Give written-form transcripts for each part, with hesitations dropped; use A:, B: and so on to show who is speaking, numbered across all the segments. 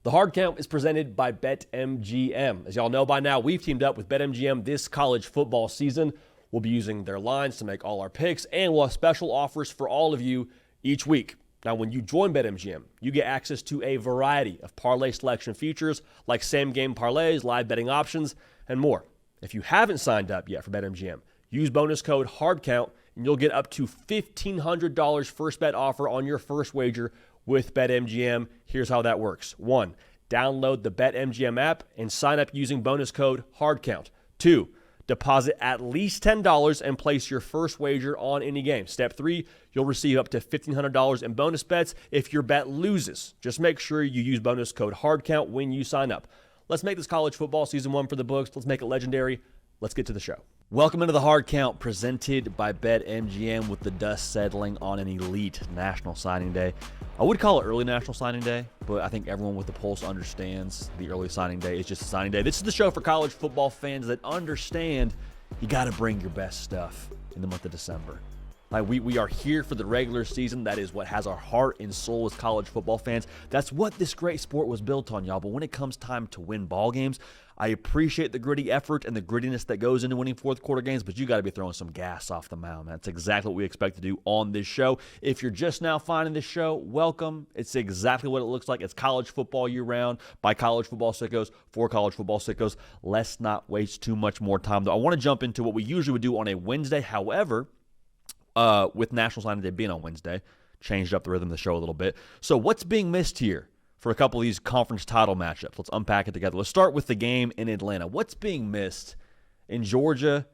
A: The Hard Count is presented by BetMGM. As y'all know by now, we've teamed up with BetMGM this college football season. We'll be using their lines to make all our picks, and we'll have special offers for all of you each week. Now, when you join BetMGM, you get access to a variety of parlay selection features like same-game parlays, live betting options, and more. If you haven't signed up yet for BetMGM, use bonus code HARDCOUNT, and you'll get up to $1,500 first bet offer on your first wager with BetMGM. Here's how that works. 1, download the BetMGM app and sign up using bonus code HARDCOUNT. 2, deposit at least $10 and place your first wager on any game. Step 3, you'll receive up to $1,500 in bonus bets if your bet loses. Just make sure you use bonus code HARDCOUNT when you sign up. Let's make this college football season 1 for the books. Let's make it legendary. Let's get to the show. Welcome into the Hard Count presented by BetMGM with the dust settling on an elite National Signing Day. I would call it early National Signing Day, but I think everyone with the pulse understands the early signing day is just a signing day. This is the show for college football fans that understand you got to bring your best stuff in the month of December. Like we are here for the regular season. That is what has our heart and soul as college football fans. That's what this great sport was built on, y'all. But when it comes time to win ball games, I appreciate the gritty effort and the grittiness that goes into winning fourth quarter games, but you got to be throwing some gas off the mound. That's exactly what we expect to do on this show. If you're just now finding this show, welcome. It's exactly what it looks like. It's college football year round by college football sickos for college football sickos. Let's not waste too much more time, though. I want to jump into what we usually would do on a Wednesday. However, with National Signing Day being on Wednesday, changed up the rhythm of the show a little bit. So what's being missed here for a couple of these conference title matchups? Let's unpack it together. Let's start with the game in Atlanta. What's being missed in Georgia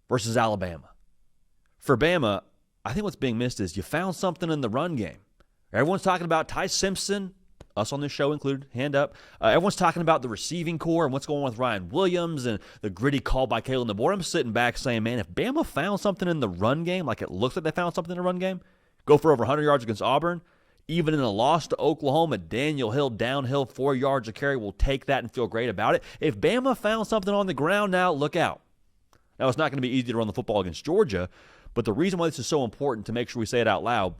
A: versus Alabama? For Bama, I think what's being missed is you found something in the run game. Everyone's talking about Ty Simpson, us on this show included, hand up. Everyone's talking about the receiving core and what's going on with Ryan Williams and the gritty call by Kalen DeBoer. I'm sitting back saying, man, if Bama found something in the run game, like it looks like they found something in the run game, go for over 100 yards against Auburn, even in a loss to Oklahoma, Daniel Hill downhill 4 yards a carry will take that and feel great about it. If Bama found something on the ground now, look out. Now, it's not going to be easy to run the football against Georgia, but the reason why this is so important to make sure we say it out loud,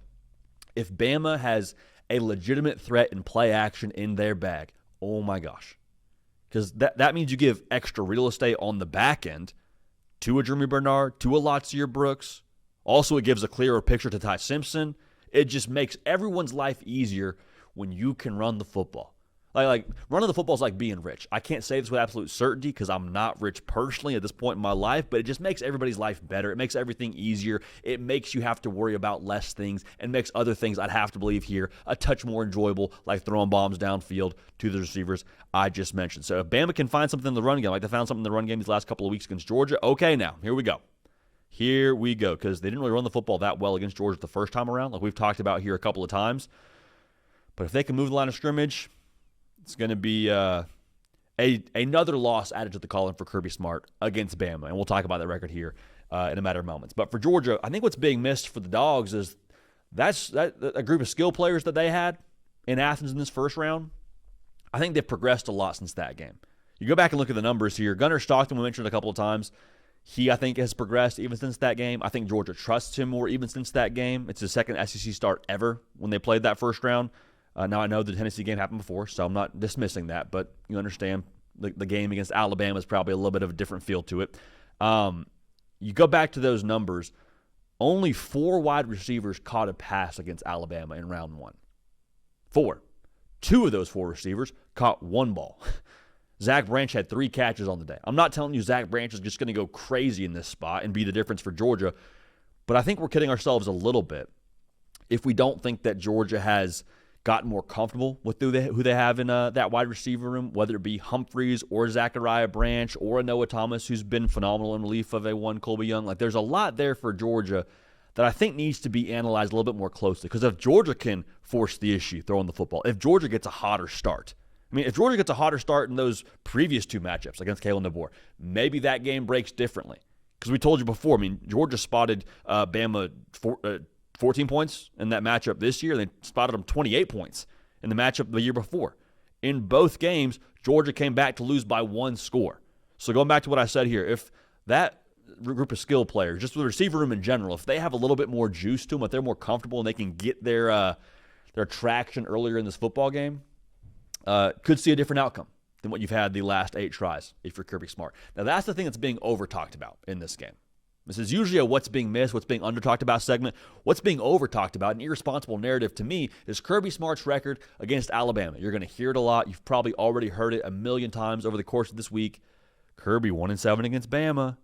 A: if Bama has a legitimate threat in play action in their bag, oh my gosh. Because that means you give extra real estate on the back end to a Jeremy Bernard, to a Latsier Brooks. Also, it gives a clearer picture to Ty Simpson. It just makes everyone's life easier when you can run the football. Like running the football is like being rich. I can't say this with absolute certainty because I'm not rich personally at this point in my life, but it just makes everybody's life better. It makes everything easier. It makes you have to worry about less things and makes other things, I'd have to believe here, a touch more enjoyable, like throwing bombs downfield to the receivers I just mentioned. So if Bama can find something in the run game, like they found something in the run game these last couple of weeks against Georgia, okay, now, here we go. Here we go, because they didn't really run the football that well against Georgia the first time around, like we've talked about here a couple of times. But if they can move the line of scrimmage, it's going to be another loss added to the column for Kirby Smart against Bama, and we'll talk about that record here in a matter of moments. But for Georgia, I think what's being missed for the Dogs is that a group of skill players that they had in Athens in this first round. I think they've progressed a lot since that game. You go back and look at the numbers here. Gunnar Stockton, we mentioned a couple of times. He, I think, has progressed even since that game. I think Georgia trusts him more even since that game. It's his second SEC start ever when they played that first round. Now, I know the Tennessee game happened before, so I'm not dismissing that, but you understand the game against Alabama is probably a little bit of a different feel to it. You go back to those numbers, only 4 wide receivers caught a pass against Alabama in round 1. 4. 2 of those 4 receivers caught 1 ball. Zach Branch had 3 catches on the day. I'm not telling you Zach Branch is just going to go crazy in this spot and be the difference for Georgia, but I think we're kidding ourselves a little bit if we don't think that Georgia has gotten more comfortable with who they have in that wide receiver room, whether it be Humphreys or Zachariah Branch or a Noah Thomas, who's been phenomenal in relief of a Colby Young. Like, there's a lot there for Georgia that I think needs to be analyzed a little bit more closely. Because if Georgia can force the issue throwing the football, if Georgia gets a hotter start, if Georgia gets a hotter start in those previous 2 matchups against Kalen DeBoer, maybe that game breaks differently. Because we told you before, Georgia spotted Bama 14 points in that matchup this year. They spotted them 28 points in the matchup the year before. In both games, Georgia came back to lose by 1 score. So going back to what I said here, if that group of skill players, just the receiver room in general, if they have a little bit more juice to them, if they're more comfortable and they can get their traction earlier in this football game,
B: could see a different outcome than what you've had the last 8 tries if you're Kirby Smart. Now, that's the thing that's being over-talked about in this game. This is usually a what's being missed, what's being under-talked about segment. What's being over-talked about, an irresponsible narrative to me, is Kirby Smart's record against Alabama. You're going to hear it a lot. You've probably already heard it a million times over the course of this week. Kirby 1-7 against Bama.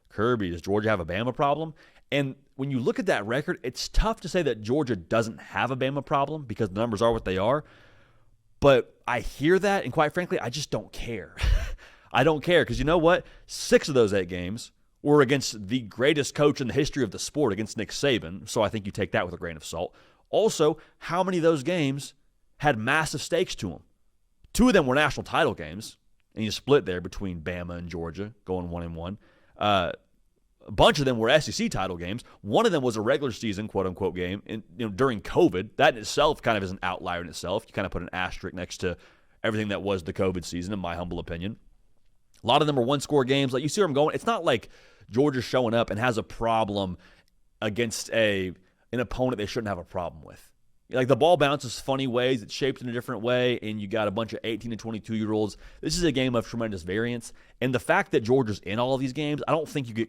B: Kirby, does Georgia have a Bama problem? And when you look at that record, it's tough to say that Georgia doesn't have a Bama problem because the numbers are what they are. But I hear that, and quite frankly, I just don't care. I don't care because you know what? 6 of those 8 games were against the greatest coach in the history of the sport, against Nick Saban, so I think you take that with a grain of salt. Also, how many of those games had massive stakes to them? 2 of them were national title games, and you split there between Bama and Georgia, going 1-1. A bunch of them were SEC title games. One of them was a regular season, quote-unquote, game during COVID. That in itself kind of is an outlier in itself. You kind of put an asterisk next to everything that was the COVID season, in my humble opinion. A lot of them are one-score games. Like, you see where I'm going? It's not like Georgia's showing up and has a problem against an opponent they shouldn't have a problem with. Like, the ball bounces funny ways. It's shaped in a different way, and you got a bunch of 18 and 22-year-olds. This is a game of tremendous variance. And the fact that Georgia's in all of these games, I don't think you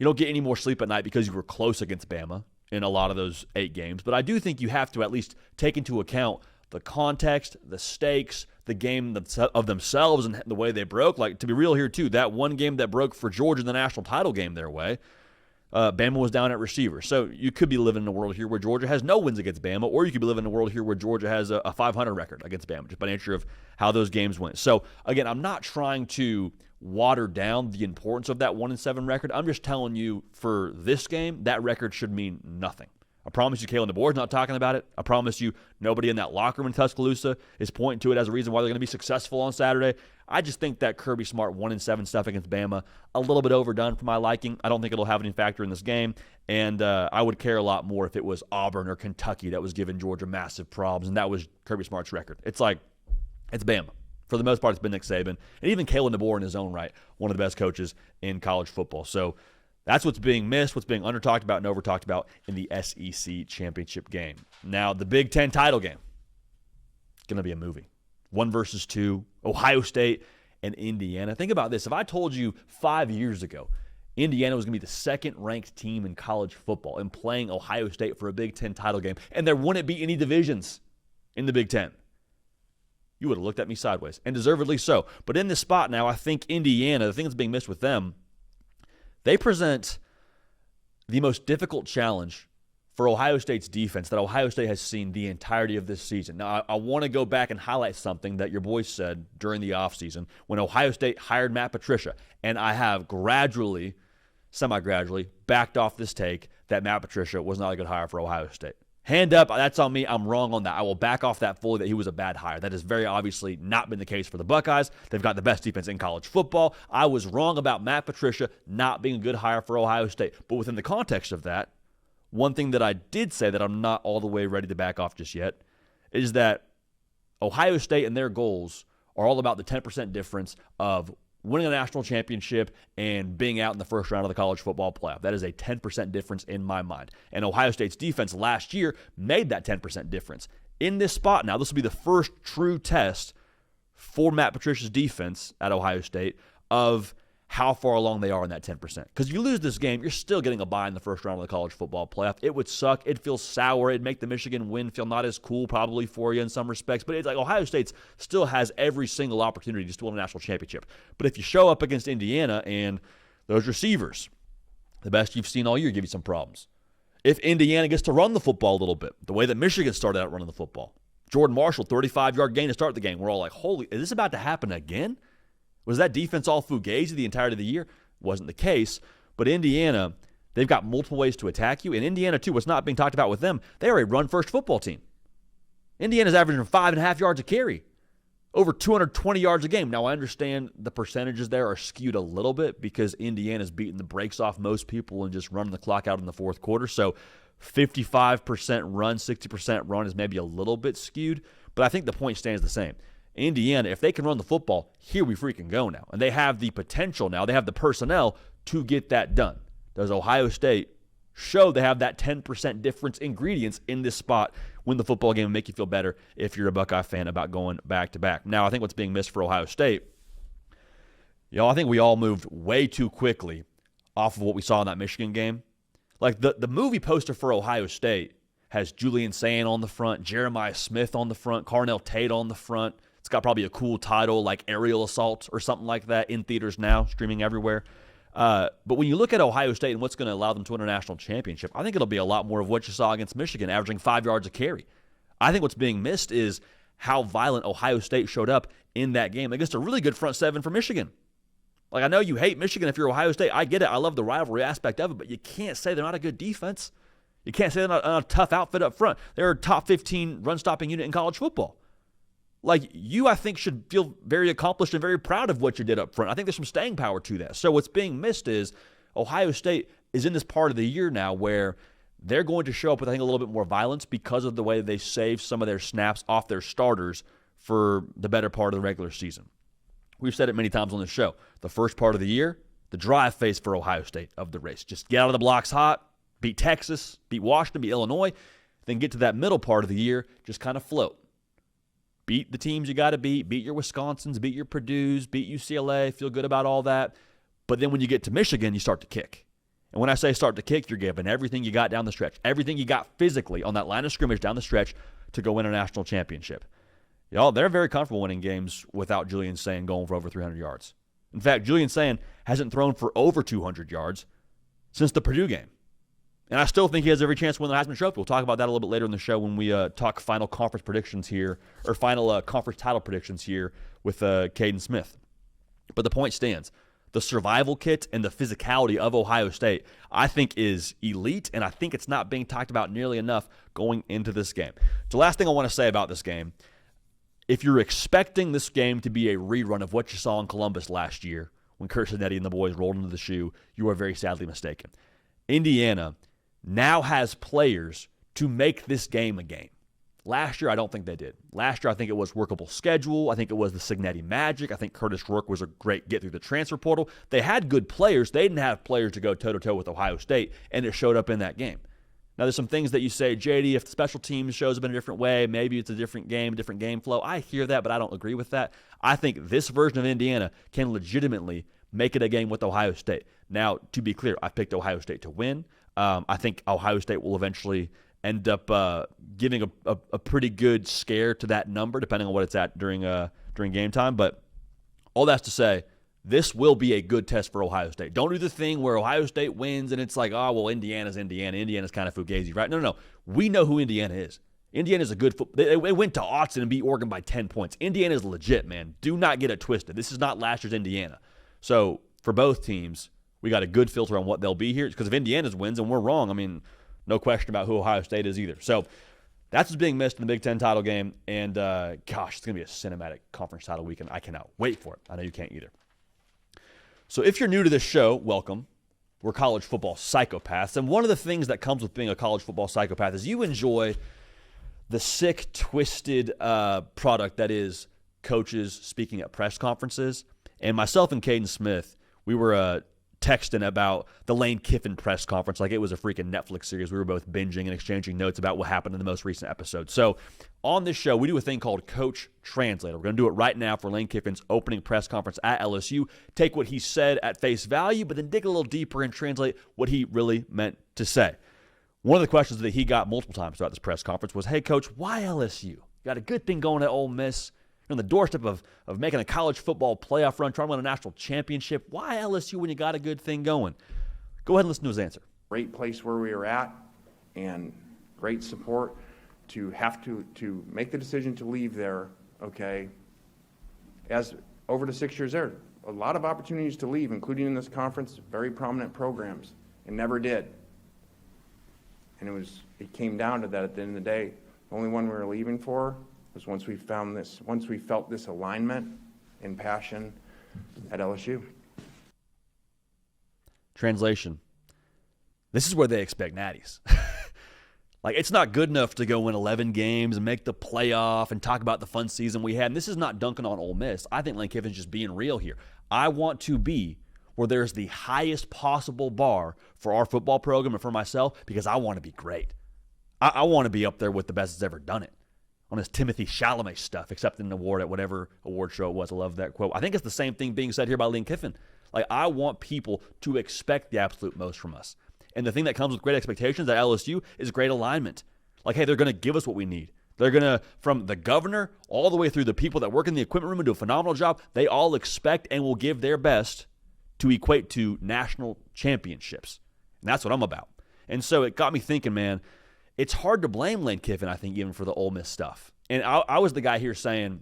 B: don't get any more sleep at night because you were close against Bama in a lot of those 8 games. But I do think you have to at least take into account the context, the stakes, the game of themselves, and the way they broke. Like, to be real here, too, that one game that broke for Georgia in the national title game their way, Bama was down at receiver. So you could be living in a world here where Georgia has no wins against Bama, or you could be living in a world here where Georgia has a 500 record against Bama, just by nature of how those games went. So, again, I'm not trying to water down the importance of that 1-7 record. I'm just telling you, for this game, that record should mean nothing. I promise you Kalen DeBoer's not talking about it. I promise you nobody in that locker room in Tuscaloosa is pointing to it as a reason why they're going to be successful on Saturday. I just think that Kirby Smart 1-7 stuff against Bama, a little bit overdone for my liking. I don't think it'll have any factor in this game, and I would care a lot more if it was Auburn or Kentucky that was giving Georgia massive problems, and that was Kirby Smart's record. It's Bama. For the most part, it's been Nick Saban, and even Kalen DeBoer in his own right, one of the best coaches in college football. So that's what's being missed, what's being under-talked about and over-talked about in the SEC championship game. Now, the Big Ten title game, it's going to be a movie. 1 versus 2, Ohio State and Indiana. Think about this. If I told you 5 years ago Indiana was going to be the second-ranked team in college football and playing Ohio State for a Big Ten title game, and there wouldn't be any divisions in the Big Ten, you would have looked at me sideways, and deservedly so. But in this spot now, I think Indiana, the thing that's being missed with them, they present the most difficult challenge for Ohio State's defense that Ohio State has seen the entirety of this season. Now, I want to go back and highlight something that your boys said during the offseason when Ohio State hired Matt Patricia, and I have gradually, semi-gradually, backed off this take that Matt Patricia was not a good hire for Ohio State. Hand up, that's on me. I'm wrong on that. I will back off that fully that he was a bad hire. That has very obviously not been the case for the Buckeyes. They've got the best defense in college football. I was wrong about Matt Patricia not being a good hire for Ohio State. But within the context of that, one thing that I did say that I'm not all the way ready to back off just yet is that Ohio State and their goals are all about the 10% difference of winning a national championship and being out in the first round of the college football playoff. That is a 10% difference in my mind. And Ohio State's defense last year made that 10% difference. In this spot now, this will be the first true test for Matt Patricia's defense at Ohio State of how far along they are in that 10%. Because if you lose this game, you're still getting a bye in the first round of the college football playoff. It would suck. It'd feel sour. It'd make the Michigan win feel not as cool probably for you in some respects. But it's like Ohio State still has every single opportunity to win a national championship. But if you show up against Indiana and those receivers, the best you've seen all year, give you some problems. If Indiana gets to run the football a little bit, the way that Michigan started out running the football, Jordan Marshall, 35-yard gain to start the game. We're all like, holy, is this about to happen again? Was that defense all fugazi the entirety of the year? Wasn't the case. But Indiana, they've got multiple ways to attack you. And Indiana, too, what's not being talked about with them, they are a run-first football team. Indiana's averaging 5.5 yards a carry, over 220 yards a game. Now, I understand the percentages there are skewed a little bit because Indiana's beating the brakes off most people and just running the clock out in the fourth quarter. So 55% run, 60% run is maybe a little bit skewed. But I think the point stands the same. Indiana, if they can run the football, here we freaking go now. And they have the potential now, they have the personnel to get that done. Does Ohio State show they have that 10% difference ingredients in this spot win the football game and make you feel better if you're a Buckeye fan about going back-to-back. Now, I think what's being missed for Ohio State, I think we all moved way too quickly off of what we saw in that Michigan game. Like the movie poster for Ohio State has Julian Sayin on the front, Jeremiah Smith on the front, Carnell Tate on the front. It's got probably a cool title like Aerial Assault or something like that in theaters now, streaming everywhere. But when you look at Ohio State and what's going to allow them to win a national championship, I think it'll be a lot more of what you saw against Michigan, averaging 5 yards a carry. I think what's being missed is how violent Ohio State showed up in that game against a really good front seven for Michigan. Like, I know you hate Michigan if you're Ohio State. I get it. I love the rivalry aspect of it, but you can't say they're not a good defense. You can't say they're not a tough outfit up front. They're a top 15 run-stopping unit in college football. Like, you, I think, should feel very accomplished and very proud of what you did up front. I think there's some staying power to that. So what's being missed is Ohio State is in this part of the year now where they're going to show up with, I think, a little bit more violence because of the way they save some of their snaps off their starters for the better part of the regular season. We've said it many times on this show. The first part of the year, the drive phase for Ohio State of the race. Just get out of the blocks hot, beat Texas, beat Washington, beat Illinois, then get to that middle part of the year, just kind of float. Beat the teams you got to beat your Wisconsins, beat your Purdues, beat UCLA, feel good about all that. But then when you get to Michigan, you start to kick. And when I say start to kick, you're giving everything you got down the stretch, everything you got physically on that line of scrimmage down the stretch to go win a national championship. They're very comfortable winning games without Julian Sayin going for over 300 yards. In fact, Julian Sayin hasn't thrown for over 200 yards since the Purdue game. And I still think he has every chance to win the Heisman Trophy. We'll talk about that a little bit later in the show when we talk final conference predictions here, or final conference title predictions here with Caden Smith. But the point stands. The survival kit and the physicality of Ohio State, I think, is elite, and I think it's not being talked about nearly enough going into this game. The last thing I want to say about this game, if you're expecting this game to be a rerun of what you saw in Columbus last year when Kurt Cinetti and the boys rolled into the shoe, you are very sadly mistaken. Indiana now has players to make this game a game. Last year, I don't think they did. Last year, I think it was workable schedule. I think it was the Cignetti magic. I think Curtis Rourke was a great get through the transfer portal. They had good players. They didn't have players to go toe-to-toe with Ohio State, and it showed up in that game. Now, there's some things that you say, JD, if the special teams shows up in a different way, maybe it's a different game flow. I hear that, but I don't agree with that. I think this version of Indiana can legitimately make it a game with Ohio State. Now, to be clear, I picked Ohio State to win. I think Ohio State will eventually end up giving a pretty good scare to that number, depending on what it's at during game time. But all that's to say, this will be a good test for Ohio State. Don't do the thing where Ohio State wins and it's like, oh, well, Indiana's Indiana. Indiana's kind of fugazi, right? No. We know who Indiana is. Indiana's a good football. They went to Austin and beat Oregon by 10 points. Indiana's legit, man. Do not get it twisted. This is not last year's Indiana. So for both teams, we got a good filter on what they'll be here. Because if Indiana's wins and we're wrong, I mean, no question about who Ohio State is either. So that's what's being missed in the Big Ten title game. And, gosh, it's going to be a cinematic conference title weekend. I cannot wait for it. I know you can't either. So if you're new to this show, welcome. We're college football psychopaths. And one of the things that comes with being a college football psychopath is you enjoy the sick, twisted product that is coaches speaking at press conferences. And myself and Caden Smith, we were texting about the Lane Kiffin press conference like it was a freaking Netflix series. We were both binging and exchanging notes about what happened in the most recent episode. So on this show, we do a thing called Coach Translator. We're going to do it right now for Lane Kiffin's opening press conference at LSU. Take what he said at face value, but then dig a little deeper and translate what he really meant to say. One of the questions that he got multiple times throughout this press conference was, hey, Coach, why LSU? You got a good thing going at Ole Miss. You're on the doorstep of making a college football playoff run, trying to win a national championship. Why LSU when you got a good thing going? Go ahead and listen to his answer.
C: Great place where we were at and great support to have to make the decision to leave there, okay, as over the 6 years there. A lot of opportunities to leave, including in this conference, very prominent programs, and never did. And it came down to that at the end of the day. The only one we were leaving for was once we felt this alignment and passion at LSU.
B: Translation. This is where they expect natties. Like, it's not good enough to go win 11 games and make the playoff and talk about the fun season we had. And this is not dunking on Ole Miss. I think Lane Kiffin's just being real here. I want to be where there's the highest possible bar for our football program and for myself because I want to be great. I want to be up there with the best that's ever done it on his Timothy Chalamet stuff, accepting an award at whatever award show it was. I love that quote. I think it's the same thing being said here by Lane Kiffin. Like, I want people to expect the absolute most from us. And the thing that comes with great expectations at LSU is great alignment. Like, hey, they're going to give us what we need. They're going to, from the governor all the way through the people that work in the equipment room and do a phenomenal job, they all expect and will give their best to equate to national championships. And that's what I'm about. And so it got me thinking, man, it's hard to blame Lane Kiffin, I think, even for the Ole Miss stuff. And I was the guy here saying,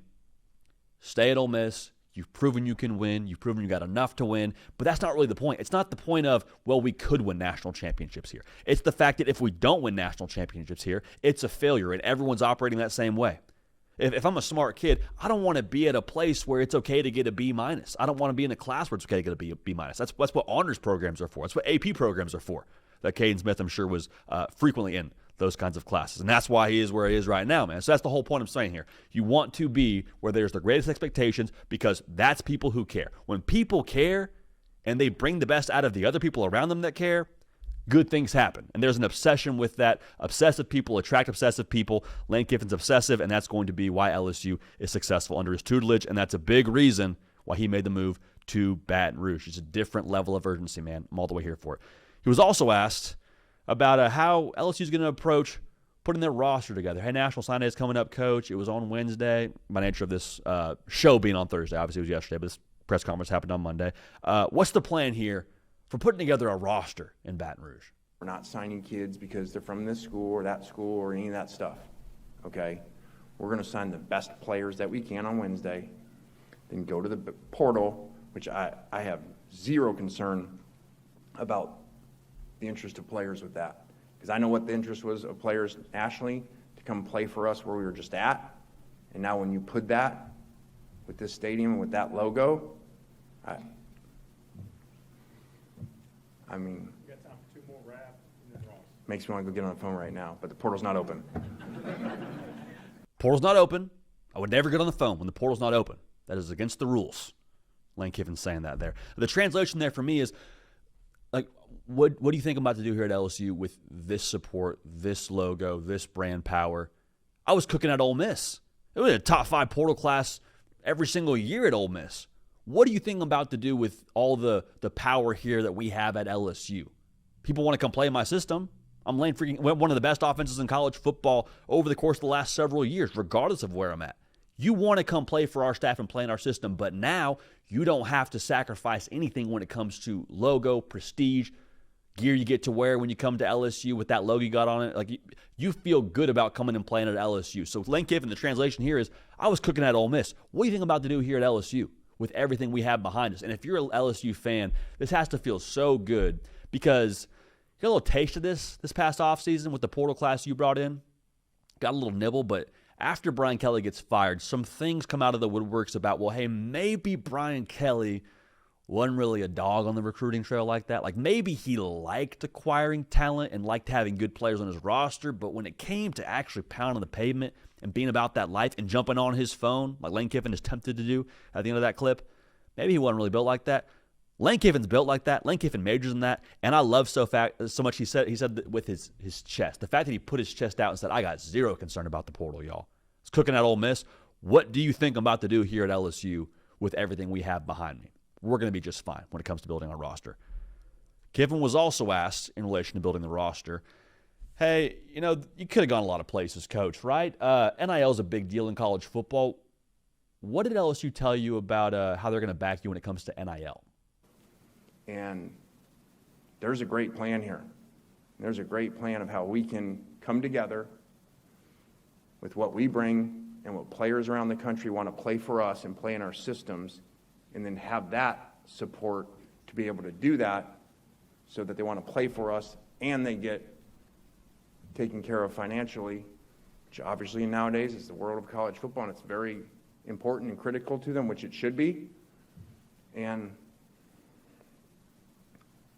B: stay at Ole Miss. You've proven you can win. You've proven you got enough to win. But that's not really the point. It's not the point of, well, we could win national championships here. It's the fact that if we don't win national championships here, it's a failure, and everyone's operating that same way. If I'm a smart kid, I don't want to be at a place where it's okay to get a B-. I don't want to be in a class where it's okay to get a B-. That's what honors programs are for. That's what AP programs are for. That Caden Smith, I'm sure, was frequently in those kinds of classes. And that's why he is where he is right now, man. So that's the whole point I'm saying here. You want to be where there's the greatest expectations, because that's people who care. When people care and they bring the best out of the other people around them that care, good things happen. And there's an obsession with that. Obsessive people attract obsessive people. Lane Kiffin's obsessive, and that's going to be why LSU is successful under his tutelage. And that's a big reason why he made the move to Baton Rouge. It's a different level of urgency, man. I'm all the way here for it. He was also asked about how LSU is going to approach putting their roster together. Hey, National Sign Day is coming up, Coach. It was on Wednesday. By nature of this show being on Thursday, obviously it was yesterday, but this press conference happened on Monday. What's the plan here for putting together a roster in Baton Rouge?
C: We're not signing kids because they're from this school or that school or any of that stuff, okay? We're going to sign the best players that we can on Wednesday, then go to the portal, which I have zero concern about the interest of players with that. Because I know what the interest was of players nationally to come play for us where we were just at. And now when you put that with this stadium and with that logo, I mean,
D: You got time for two more rap and then Ross.
C: makes me want to go get on the phone right now, but the portal's not open.
B: Portal's not open. I would never get on the phone when the portal's not open. That is against the rules. Lane Kiffin's saying that there. The translation there for me is, like, what do you think I'm about to do here at LSU with this support, this logo, this brand power? I was cooking at Ole Miss. It was a top 5 portal class every single year at Ole Miss. What do you think I'm about to do with all the power here that we have at LSU? People want to come play in my system. I'm laying one of the best offenses in college football over the course of the last several years, regardless of where I'm at. You want to come play for our staff and play in our system, but now you don't have to sacrifice anything when it comes to logo, prestige, gear you get to wear when you come to LSU with that logo you got on it. Like, you feel good about coming and playing at LSU. So Lane Kiffin, the translation here is, I was cooking at Ole Miss. What do you think I'm about to do here at LSU with everything we have behind us? And if you're an LSU fan, this has to feel so good, because you got a little taste of this past offseason with the portal class you brought in. Got a little nibble, but after Brian Kelly gets fired, some things come out of the woodworks about, well, hey, maybe Brian Kelly wasn't really a dog on the recruiting trail like that. Like, maybe he liked acquiring talent and liked having good players on his roster, but when it came to actually pounding the pavement and being about that life and jumping on his phone, like Lane Kiffin is tempted to do at the end of that clip, maybe he wasn't really built like that. Lane Kiffin's built like that. Lane Kiffin majors in that. And I love so much he said that with his chest. The fact that he put his chest out and said, I got zero concern about the portal, y'all. It's cooking at Ole Miss. What do you think I'm about to do here at LSU with everything we have behind me? We're going to be just fine when it comes to building our roster. Kiffin was also asked in relation to building the roster, hey, you could have gone a lot of places, Coach, right? NIL is a big deal in college football. What did LSU tell you about how they're going to back you when it comes to NIL?
C: And there's a great plan here. There's a great plan of how we can come together with what we bring and what players around the country want to play for us and play in our systems, and then have that support to be able to do that so that they want to play for us and they get taken care of financially, which obviously nowadays is the world of college football, and it's very important and critical to them, which it should be. And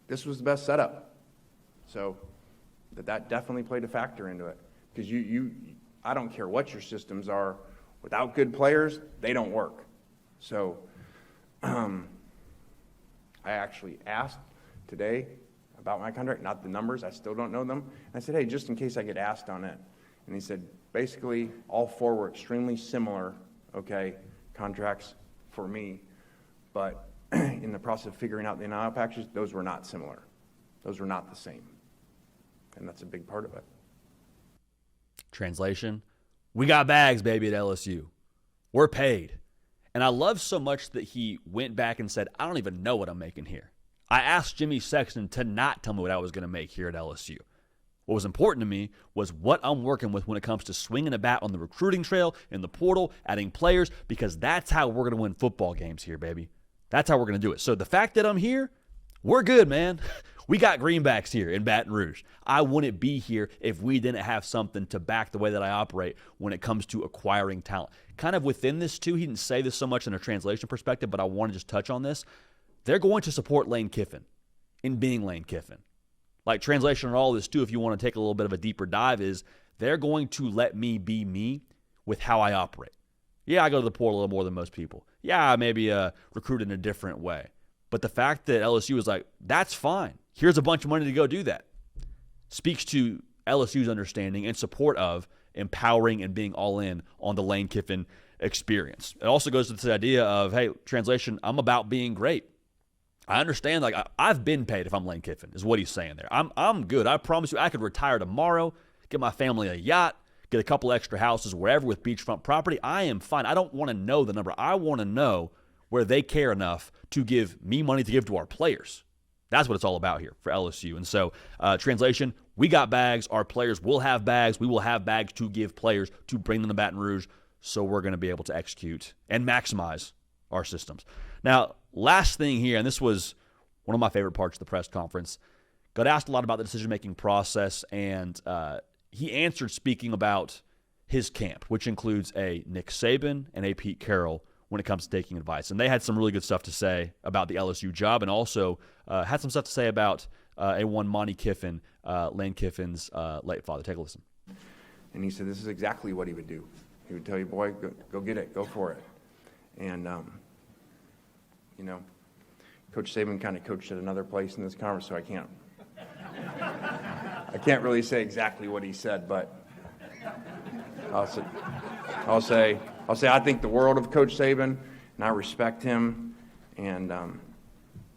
C: this was the best setup. So that definitely played a factor into it. Because I don't care what your systems are, without good players, they don't work. So I actually asked today about my contract, not the numbers. I still don't know them. And I said, hey, just in case I get asked on it. And he said, basically, all four were extremely similar, okay, contracts for me. But in the process of figuring out the NIL packages, those were not similar. Those were not the same. And that's a big part of it.
B: Translation, we got bags, baby, at LSU. We're paid. And I love so much that he went back and said, I don't even know what I'm making here. I asked Jimmy Sexton to not tell me what I was going to make here at LSU. What was important to me was what I'm working with when it comes to swinging a bat on the recruiting trail, in the portal, adding players, because that's how we're going to win football games here, baby. That's how we're going to do it. So the fact that I'm here, we're good, man. We got greenbacks here in Baton Rouge. I wouldn't be here if we didn't have something to back the way that I operate when it comes to acquiring talent. Kind of within this, too, he didn't say this so much in a translation perspective, but I want to just touch on this. They're going to support Lane Kiffin in being Lane Kiffin. Like, translation on all this, too, if you want to take a little bit of a deeper dive, is they're going to let me be me with how I operate. Yeah, I go to the portal a little more than most people. Yeah, I maybe recruit in a different way. But the fact that LSU is like, that's fine. Here's a bunch of money to go do that, speaks to LSU's understanding and support of empowering and being all in on the Lane Kiffin experience. It also goes to this idea of, hey, translation, I'm about being great. I understand, like, I've been paid if I'm Lane Kiffin, is what he's saying there. I'm good. I promise you, I could retire tomorrow, get my family a yacht, get a couple extra houses wherever with beachfront property. I am fine. I don't want to know the number. I want to know where they care enough to give me money to give to our players. That's what it's all about here for LSU. And so, translation, we got bags. Our players will have bags. We will have bags to give players to bring them to Baton Rouge. So we're going to be able to execute and maximize our systems. Now, last thing here, and this was one of my favorite parts of the press conference, got asked a lot about the decision-making process, and he answered speaking about his camp, which includes a Nick Saban and a Pete Carroll when it comes to taking advice. And they had some really good stuff to say about the LSU job, and also had some stuff to say about A1 Monty Kiffin, Lane Kiffin's late father. Take a listen.
C: And he said this is exactly what he would do. He would tell you, boy, go get it, go for it. And, you know, Coach Saban kind of coached at another place in this conference, so I can't really say exactly what he said, but I'll say I think the world of Coach Saban, and I respect him, and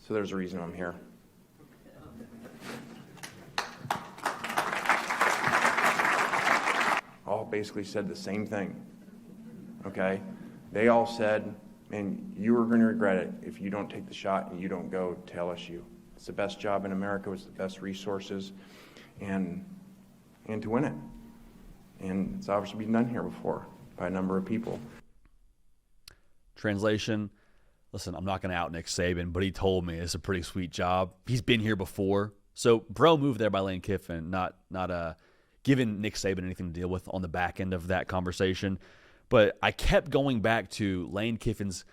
C: so there's a reason I'm here. All basically said the same thing, okay? They all said, man, you are going to regret it if you don't take the shot and you don't go to LSU. It's the best job in America, it's the best resources, and to win it. And it's obviously been done here before by a number of people.
B: Translation, listen, I'm not going to out Nick Saban, but he told me it's a pretty sweet job. He's been here before. So, bro moved there by Lane Kiffin, not giving Nick Saban anything to deal with on the back end of that conversation. But I kept going back to Lane Kiffin's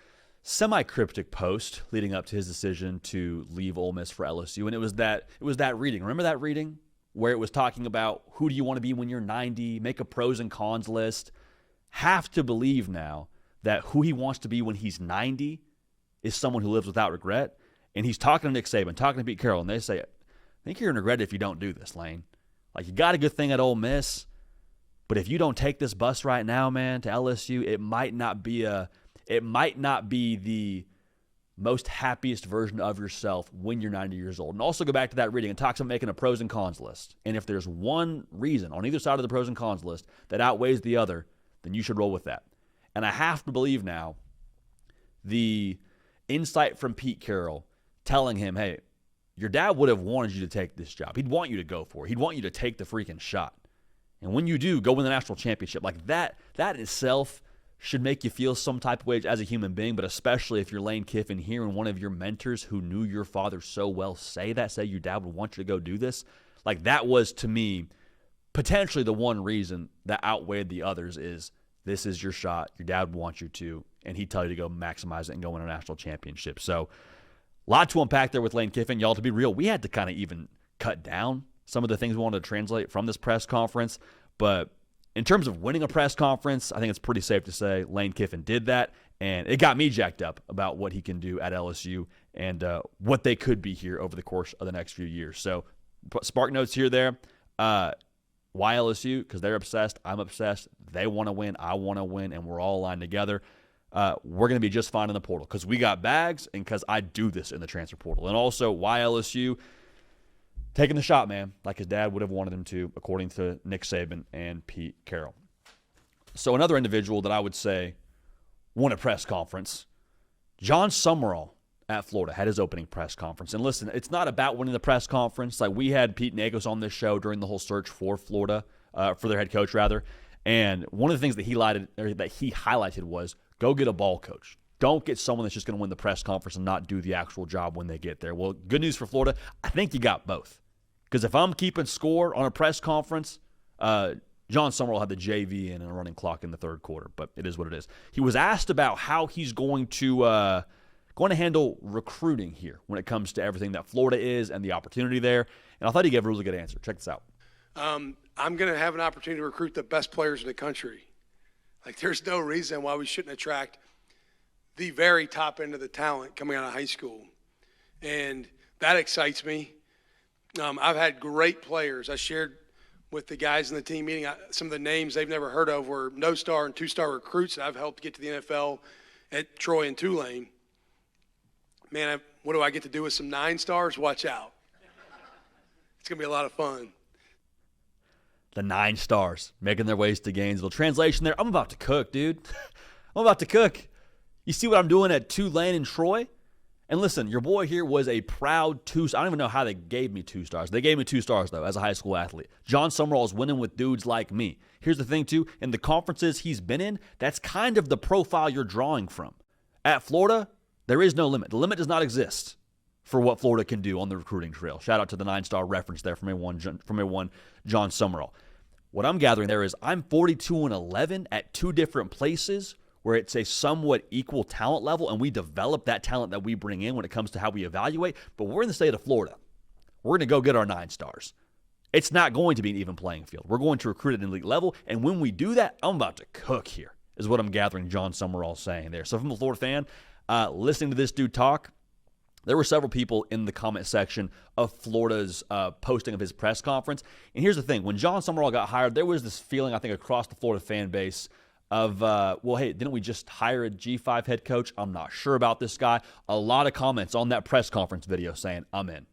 B: semi-cryptic post leading up to his decision to leave Ole Miss for LSU, and it was that reading. Remember that reading where it was talking about who do you want to be when you're 90, make a pros and cons list. Have to believe now that who he wants to be when he's 90 is someone who lives without regret. And he's talking to Nick Saban, talking to Pete Carroll, and they say, I think you're going to regret it if you don't do this, Lane. Like, you got a good thing at Ole Miss, but if you don't take this bus right now, man, to LSU, it might not be the most happiest version of yourself when you're 90 years old. And also go back to that reading. It talks about making a pros and cons list. And if there's one reason on either side of the pros and cons list that outweighs the other, then you should roll with that. And I have to believe now the insight from Pete Carroll telling him, hey, your dad would have wanted you to take this job. He'd want you to go for it. He'd want you to take the freaking shot. And when you do, go win the national championship. Like that itself should make you feel some type of way as a human being, but especially if you're Lane Kiffin, hearing one of your mentors who knew your father so well say your dad would want you to go do this. Like, that was, to me, potentially the one reason that outweighed the others is this is your shot. Your dad would want you to, and he'd tell you to go maximize it and go win a national championship. So a lot to unpack there with Lane Kiffin. Y'all, to be real, we had to kind of even cut down some of the things we wanted to translate from this press conference, but in terms of winning a press conference, I think it's pretty safe to say Lane Kiffin did that, and it got me jacked up about what he can do at LSU and what they could be here over the course of the next few years. So spark notes here, there. Why LSU? Because they're obsessed. I'm obsessed. They want to win. I want to win, and we're all aligned together. We're going to be just fine in the portal because we got bags and because I do this in the transfer portal. And also, why LSU? Taking the shot, man, like his dad would have wanted him to, according to Nick Saban and Pete Carroll. So another individual that I would say won a press conference, Jon Sumrall at Florida had his opening press conference. And listen, it's not about winning the press conference. Like, we had Pete Nagos on this show during the whole search for Florida, for their head coach rather. And one of the things that he highlighted was go get a ball coach. Don't get someone that's just going to win the press conference and not do the actual job when they get there. Well, good news for Florida. I think you got both. Because if I'm keeping score on a press conference, Jon Sumrall had the JV in and a running clock in the third quarter, but it is what it is. He was asked about how he's going to handle recruiting here when it comes to everything that Florida is and the opportunity there. And I thought he gave a really good answer. Check this out.
E: I'm going to have an opportunity to recruit the best players in the country. Like, there's no reason why we shouldn't attract the very top end of the talent coming out of high school. And that excites me. I've had great players. I shared with the guys in the team meeting some of the names they've never heard of were no-star and two-star recruits that I've helped get to the NFL at Troy and Tulane. Man, what do I get to do with some 9-stars? Watch out. It's going to be a lot of fun.
B: The 9 stars making their ways to Gainesville. Translation there, I'm about to cook, dude. I'm about to cook. You see what I'm doing at Tulane and Troy? And listen, your boy here was a proud 2-star. I don't even know how they gave me 2 stars. They gave me 2 stars, though, as a high school athlete. Jon Sumrall is winning with dudes like me. Here's the thing, too. In the conferences he's been in, that's kind of the profile you're drawing from. At Florida, there is no limit. The limit does not exist for what Florida can do on the recruiting trail. Shout out to the 9-star reference there from a one Jon Sumrall. What I'm gathering there is I'm 42-11 at 2 different places where it's a somewhat equal talent level, and we develop that talent that we bring in when it comes to how we evaluate. But we're in the state of Florida. We're going to go get our 9 stars. It's not going to be an even playing field. We're going to recruit at an elite level, and when we do that, I'm about to cook here, is what I'm gathering Jon Sumrall saying there. So from a Florida fan, listening to this dude talk, there were several people in the comment section of Florida's posting of his press conference. And here's the thing. When Jon Sumrall got hired, there was this feeling, I think, across the Florida fan base of, well, hey, didn't we just hire a G5 head coach? I'm not sure about this guy. A lot of comments on that press conference video saying, I'm in.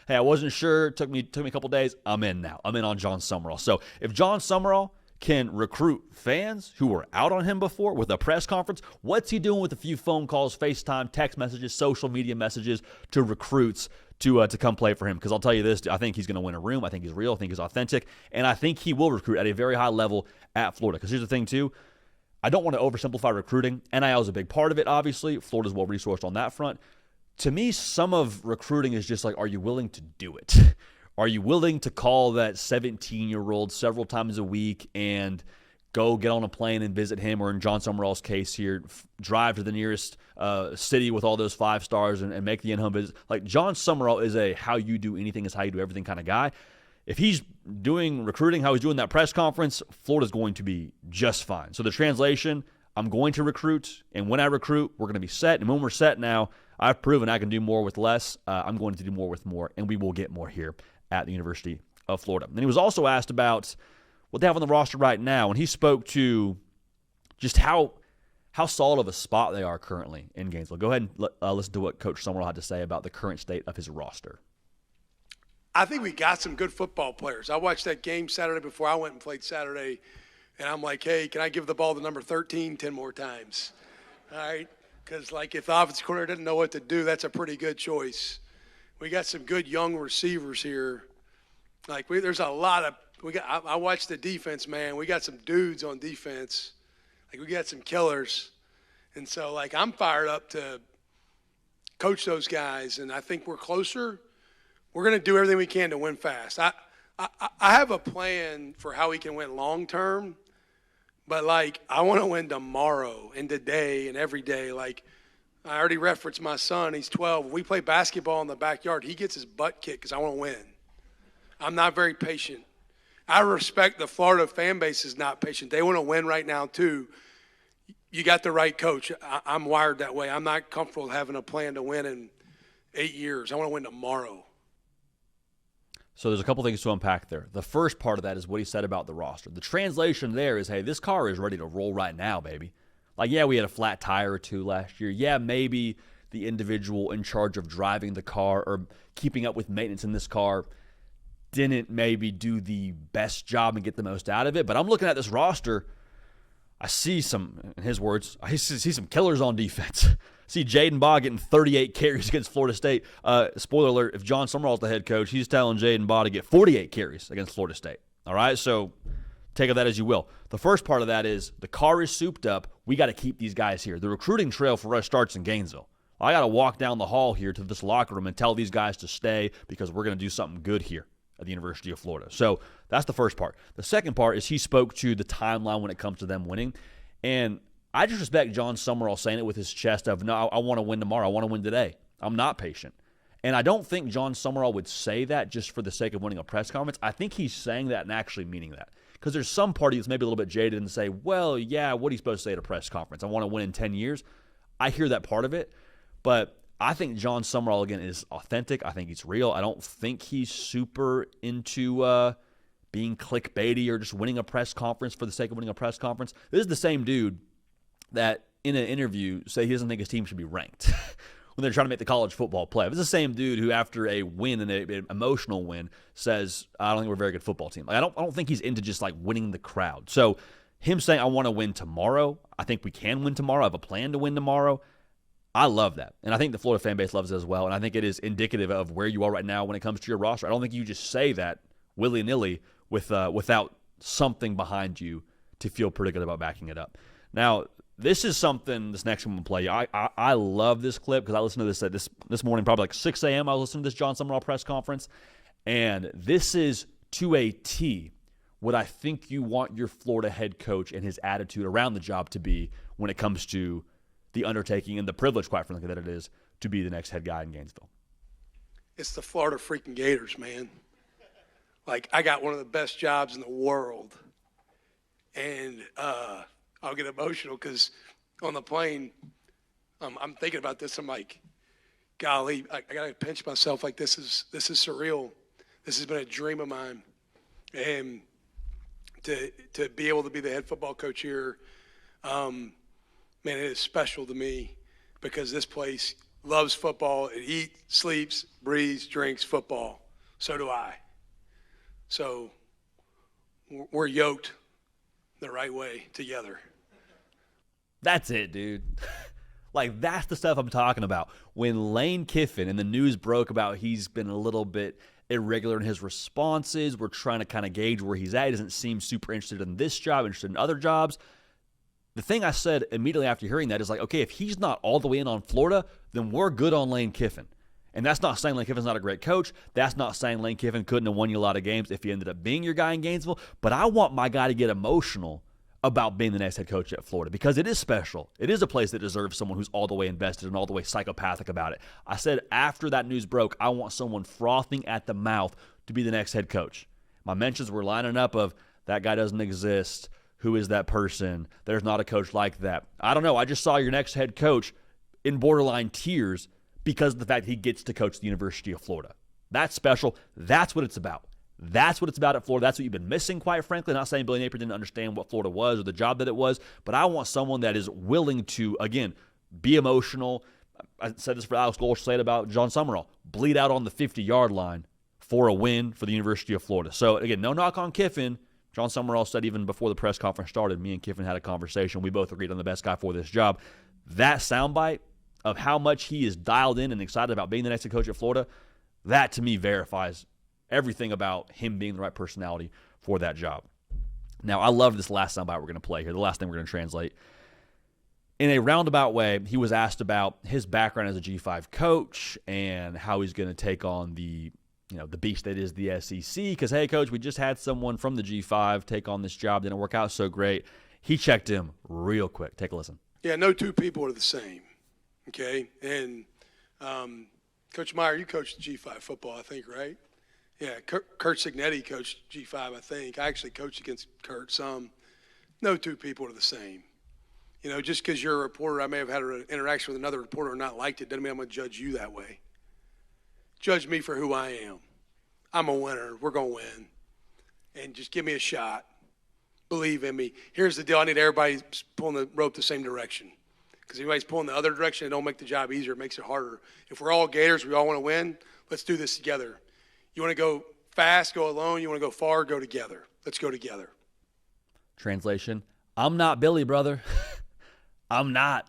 B: Hey, I wasn't sure. Took me a couple days. I'm in now. I'm in on Jon Sumrall. So if Jon Sumrall can recruit fans who were out on him before with a press conference, what's he doing with a few phone calls, FaceTime, text messages, social media messages to recruits to come play for him? Because I'll tell you this, I think he's going to win a room. I think he's real. I think he's authentic. And I think he will recruit at a very high level at Florida. Because here's the thing, too. I don't want to oversimplify recruiting. NIL is a big part of it, obviously. Florida's well-resourced on that front. To me, some of recruiting is just like, are you willing to do it? Are you willing to call that 17-year-old several times a week and go get on a plane and visit him, or in Jon Sumrall's case here, drive to the nearest city with all those 5 stars and make the in-home visit? Like, Jon Sumrall is a how you do anything is how you do everything kind of guy. If he's doing recruiting, how he's doing that press conference, Florida's going to be just fine. So the translation, I'm going to recruit, and when I recruit, we're going to be set. And when we're set now, I've proven I can do more with less. I'm going to do more with more, and we will get more here at the University of Florida. And he was also asked about what they have on the roster right now, and he spoke to just how solid of a spot they are currently in Gainesville. Go ahead and listen to what Coach Sumrall had to say about the current state of his roster.
E: I think we got some good football players. I watched that game Saturday before I went and played Saturday, and I'm like, hey, can I give the ball to number 13 10 more times? All right? Because, like, if the offensive coordinator didn't know what to do, that's a pretty good choice. We got some good young receivers here. Like, there's a lot of – I watched the defense, man. We got some dudes on defense. Like, we got some killers. And so, like, I'm fired up to coach those guys, and I think we're closer. We're going to do everything we can to win fast. I have a plan for how we can win long term, but, like, I want to win tomorrow and today and every day. Like, I already referenced my son. He's 12. When we play basketball in the backyard, he gets his butt kicked because I want to win. I'm not very patient. I respect the Florida fan base is not patient. They want to win right now, too. You got the right coach. I'm wired that way. I'm not comfortable having a plan to win and 8 years. I want to win tomorrow.
B: So there's a couple things to unpack there. The first part of that is what he said about the roster. The translation there is, hey, this car is ready to roll right now, baby. Like, yeah, we had a flat tire or two last year. Yeah, maybe the individual in charge of driving the car or keeping up with maintenance in this car didn't maybe do the best job and get the most out of it. But I'm looking at this roster. I see some, in his words, I see some killers on defense. See Jaden Baugh getting 38 carries against Florida State. Spoiler alert, if Jon Sumrall is the head coach, he's telling Jaden Baugh to get 48 carries against Florida State. All right, so take of that as you will. The first part of that is the car is souped up. We got to keep these guys here. The recruiting trail for us starts in Gainesville. I got to walk down the hall here to this locker room and tell these guys to stay because we're going to do something good here at the University of Florida. So that's the first part. The second part is he spoke to the timeline when it comes to them winning. And I just respect Jon Sumrall saying it with his chest of, no, I want to win tomorrow. I want to win today. I'm not patient. And I don't think Jon Sumrall would say that just for the sake of winning a press conference. I think he's saying that and actually meaning that. Because there's some party that's maybe a little bit jaded and say, well, yeah, what are you supposed to say at a press conference? I want to win in 10 years. I hear that part of it. But I think Jon Sumrall, again, is authentic. I think he's real. I don't think he's super into being clickbaity or just winning a press conference for the sake of winning a press conference. This is the same dude that in an interview say he doesn't think his team should be ranked when they're trying to make the college football playoff. It's the same dude who, after a win and an emotional win, says, I don't think we're a very good football team. Like, I don't think he's into just like winning the crowd. So him saying, I want to win tomorrow, I think we can win tomorrow. I have a plan to win tomorrow. I love that. And I think the Florida fan base loves it as well. And I think it is indicative of where you are right now when it comes to your roster. I don't think you just say that willy-nilly without something behind you to feel pretty good about backing it up. Now, this is something, this next one we'll play. I love this clip because I listened to this morning, probably like 6 a.m. I was listening to this Jon Sumrall press conference. And this is, to a T, what I think you want your Florida head coach and his attitude around the job to be when it comes to the undertaking and the privilege, quite frankly, that it is to be the next head guy in Gainesville.
E: It's the Florida freaking Gators, man. Like, I got one of the best jobs in the world. And I'll get emotional because on the plane, I'm thinking about this. I'm like, golly, I got to pinch myself. Like, this is surreal. This has been a dream of mine. And to be able to be the head football coach here, man, it is special to me because this place loves football. It eats, sleeps, breathes, drinks football. So do I. So we're yoked the right way together.
B: That's it, dude. Like, that's the stuff I'm talking about. When Lane Kiffin and the news broke about he's been a little bit irregular in his responses, we're trying to kind of gauge where he's at. He doesn't seem super interested in this job, interested in other jobs. The thing I said immediately after hearing that is like, okay, if he's not all the way in on Florida, then we're good on Lane Kiffin. And that's not saying Lane Kiffin's not a great coach. That's not saying Lane Kiffin couldn't have won you a lot of games if he ended up being your guy in Gainesville. But I want my guy to get emotional about being the next head coach at Florida because it is special. It is a place that deserves someone who's all the way invested and all the way psychopathic about it. I said after that news broke, I want someone frothing at the mouth to be the next head coach. My mentions were lining up of that guy doesn't exist. Who is that person? There's not a coach like that. I don't know. I just saw your next head coach in borderline tears because of the fact he gets to coach the University of Florida. That's special. That's what it's about. That's what it's about at Florida. That's what you've been missing, quite frankly. Not saying Billy Napier didn't understand what Florida was or the job that it was, but I want someone that is willing to, again, be emotional. I said this for Alex Gold, say it about Jon Sumrall. Bleed out on the 50-yard line for a win for the University of Florida. So, again, no knock on Kiffin. Jon Sumrall said even before the press conference started, me and Kiffin had a conversation. We both agreed on the best guy for this job. That soundbite of how much he is dialed in and excited about being the next head coach at Florida, that to me verifies everything about him being the right personality for that job. Now, I love this last soundbite we're going to play here, the last thing we're going to translate. In a roundabout way, he was asked about his background as a G5 coach and how he's going to take on the beast that is the SEC. Because, hey, coach, we just had someone from the G5 take on this job. Didn't work out so great. He checked him real quick. Take a listen.
E: Yeah, no two people are the same, okay? And Coach Meyer, you coached G5 football, I think, right? Yeah, Kurt Signetti coached G5, I think. I actually coached against Kurt some. No two people are the same. You know, just because you're a reporter, I may have had an interaction with another reporter and not liked it, doesn't mean I'm going to judge you that way. judge me for who I am. I'm a winner. We're going to win. And just give me a shot. Believe in me. Here's the deal. I need everybody pulling the rope the same direction. Because if anybody's pulling the other direction, it don't make the job easier. It makes it harder. If we're all Gators, we all want to win, let's do this together. You want to go fast, go alone. You want to go far, go together. Let's go together.
B: Translation, I'm not Billy, brother. I'm not.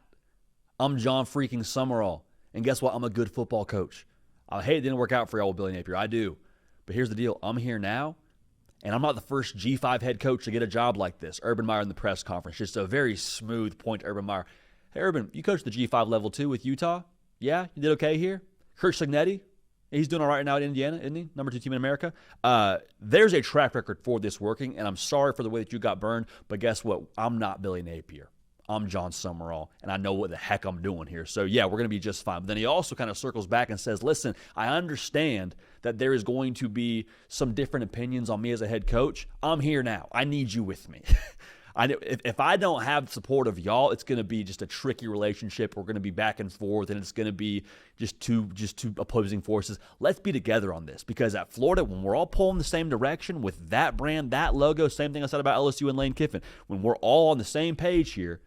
B: I'm Jon freaking Sumrall. And guess what? I'm a good football coach. I hate it didn't work out for y'all with Billy Napier. I do. But here's the deal. I'm here now, and I'm not the first G5 head coach to get a job like this. Urban Meyer in the press conference. Just a very smooth point to Urban Meyer. Hey, Urban, you coached the G5 level 2 with Utah? Yeah? You did okay here? Kurt Signetti? He's doing all right now in Indiana, isn't he? Number 2 team in America. There's a track record for this working, and I'm sorry for the way that you got burned, but guess what? I'm not Billy Napier. I'm Jon Sumrall, and I know what the heck I'm doing here. So, yeah, we're going to be just fine. But then he also kind of circles back and says, listen, I understand that there is going to be some different opinions on me as a head coach. I'm here now. I need you with me. If I don't have the support of y'all, it's going to be just a tricky relationship. We're going to be back and forth, and it's going to be just two opposing forces. Let's be together on this, because at Florida, when we're all pulling the same direction with that brand, that logo, same thing I said about LSU and Lane Kiffin, when we're all on the same page here